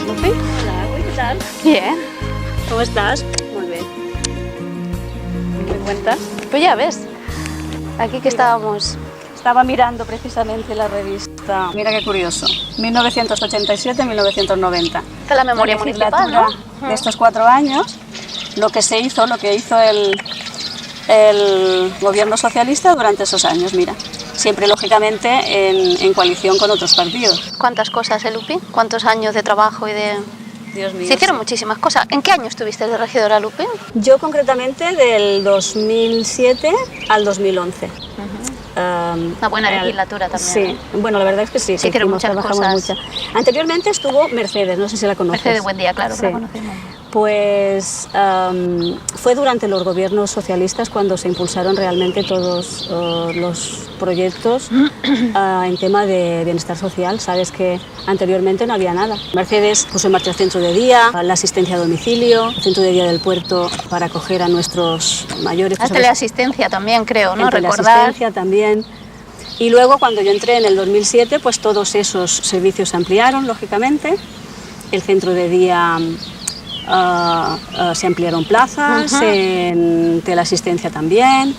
Lupi. Hola, ¿qué tal? Bien. ¿Cómo estás? Muy bien. ¿Me cuentas? Pues ya ves, aquí que estábamos... Estaba mirando precisamente la revista. Mira qué curioso. 1987-1990. Está la memoria municipal, ¿no? De estos 4 años, lo que hizo el gobierno socialista durante esos años, mira. Siempre, lógicamente, en coalición con otros partidos. ¿Cuántas cosas, Lupi? ¿Cuántos años de trabajo y de...? Dios mío. Se hicieron muchísimas cosas. ¿En qué año estuviste de regidora, Lupi? Yo concretamente del 2007 al 2011. Una buena legislatura también. Sí, ¿eh? bueno, la verdad es que sí. Se hicieron muchas cosas. Anteriormente estuvo Mercedes, no sé si la conoces. Mercedes Buendía, claro, sí. que la conocemos. Pues fue durante los gobiernos socialistas cuando se impulsaron realmente todos los proyectos en tema de bienestar social. Sabes que anteriormente no había nada. Mercedes puso en marcha el centro de día, la asistencia a domicilio, el centro de día del puerto para acoger a nuestros mayores. La teleasistencia también, creo, ¿no? La teleasistencia también. Y luego, cuando yo entré en el 2007, pues todos esos servicios se ampliaron, lógicamente. El centro de día... se ampliaron plazas, en teleasistencia también,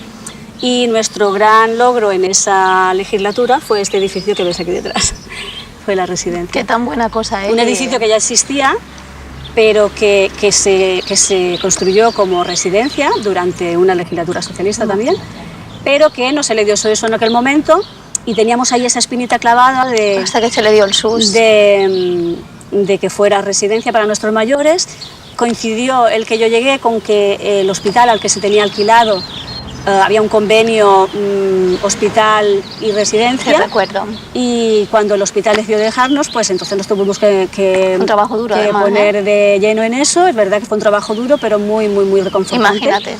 y nuestro gran logro en esa legislatura fue este edificio que ves aquí detrás, fue la residencia. Qué tan buena cosa es. Un edificio que ya existía, pero que se construyó como residencia durante una legislatura socialista también, pero que no se le dio eso en aquel momento, y teníamos ahí esa espinita clavada de... Hasta que se le dio el sus. De que fuera residencia para nuestros mayores. Coincidió el que yo llegué con que el hospital al que se tenía alquilado había un convenio hospital y residencia. Sí, recuerdo. Y cuando el hospital decidió dejarnos, pues entonces nos tuvimos que un trabajo duro, que además, poner de lleno en eso. Es verdad que fue un trabajo duro, pero muy reconfortante. Imagínate.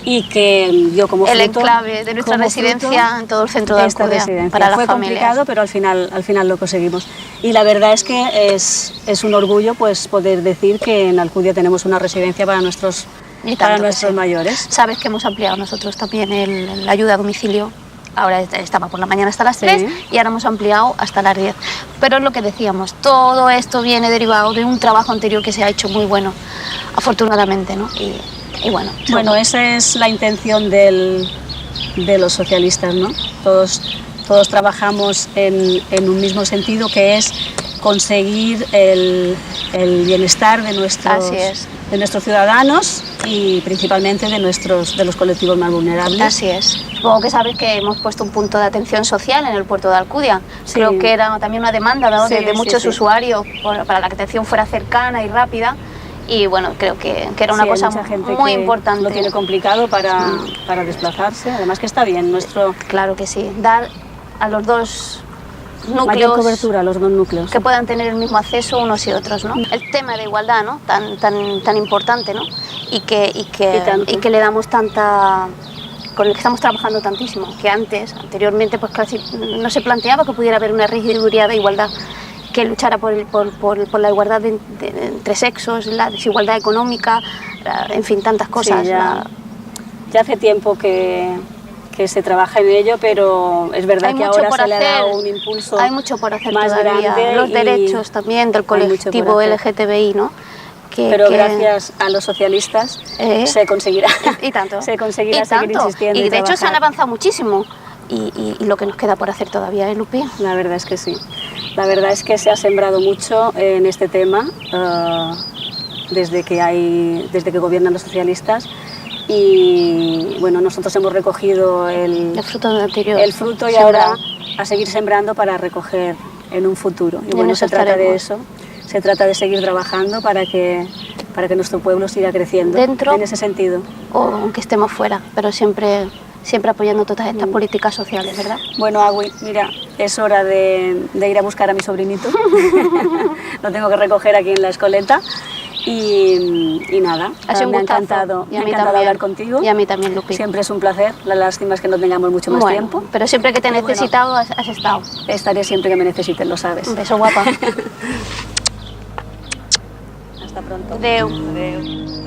Y que yo como el fruto, enclave de nuestra residencia en todo el centro de Alcudia para las fue familias. Complicado, pero al final lo conseguimos. Y la verdad es que es un orgullo pues poder decir que en Alcudia tenemos una residencia para nuestros mayores. Sabes que hemos ampliado nosotros también la ayuda a domicilio. Ahora estaba por la mañana hasta las 3 y ahora hemos ampliado hasta las 10. Pero es lo que decíamos, todo esto viene derivado de un trabajo anterior que se ha hecho muy bueno, afortunadamente, ¿no? Y bueno, esa es la intención de los socialistas, ¿no? Todos trabajamos en un mismo sentido, que es conseguir el bienestar de nuestros ciudadanos y principalmente de los colectivos más vulnerables. Así es. Supongo que sabes que hemos puesto un punto de atención social en el puerto de Alcudia. Sí. Creo que era también una demanda, ¿no? de muchos usuarios para la que la atención fuera cercana y rápida. Y bueno, creo que era una cosa muy importante. Lo tiene complicado para desplazarse, además que está bien Claro que sí, dar a los dos núcleos... Mayor cobertura a los dos núcleos. Que puedan tener el mismo acceso unos y otros, ¿no? El tema de igualdad, ¿no? Tan importante, ¿no? Y que le damos tanta... con el que estamos trabajando tantísimo, que anteriormente, pues casi no se planteaba que pudiera haber una regiduría de igualdad que luchara por la igualdad entre sexos, la desigualdad económica, en fin, tantas cosas. Sí, ya hace tiempo que se trabaja en ello, pero es verdad que ahora se le ha dado un impulso. Hay mucho por hacer más todavía. Grande. Los derechos también del colectivo LGTBI, ¿no? Pero gracias a los socialistas se conseguirá. Y tanto. Se conseguirá seguir insistiendo. Y de hecho se han avanzado muchísimo. Y lo que nos queda por hacer todavía, ¿eh, Lupi? La verdad es que sí. La verdad es que se ha sembrado mucho en este tema desde que gobiernan los socialistas. Y bueno, nosotros hemos recogido el fruto anterior. El fruto y ahora a seguir sembrando para recoger en un futuro. Y bueno, se trata de eso. Se trata de seguir trabajando para que nuestro pueblo siga creciendo dentro, en ese sentido. O aunque estemos fuera, pero siempre apoyando todas estas políticas sociales, ¿verdad? Bueno, Agui, mira, es hora de ir a buscar a mi sobrinito. Lo tengo que recoger aquí en la escoleta. Y nada, me ha encantado hablar contigo. Y a mí también, Lupi. Siempre es un placer, la lástima es que no tengamos mucho más tiempo. Pero siempre que te he necesitado, has estado. Estaré siempre que me necesites, lo sabes. Un beso, guapa. Hasta pronto. Adeu. Adeu.